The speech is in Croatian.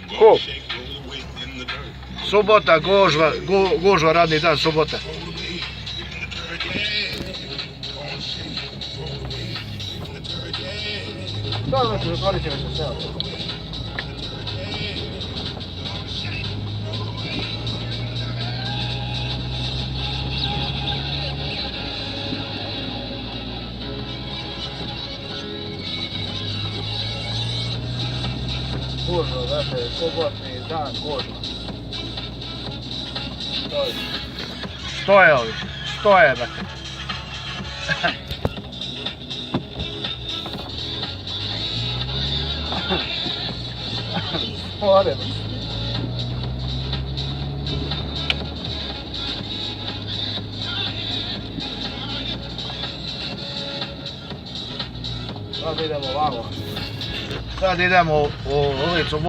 Ko? Subota, gužva, radni dan, subota. Dobro ću zatvorit će se sve. Gužva, znate, subotni dan, gužva. Stoje ovi, stoje, brate. More. Sad idemo ovamo. Sad idemo u ulicu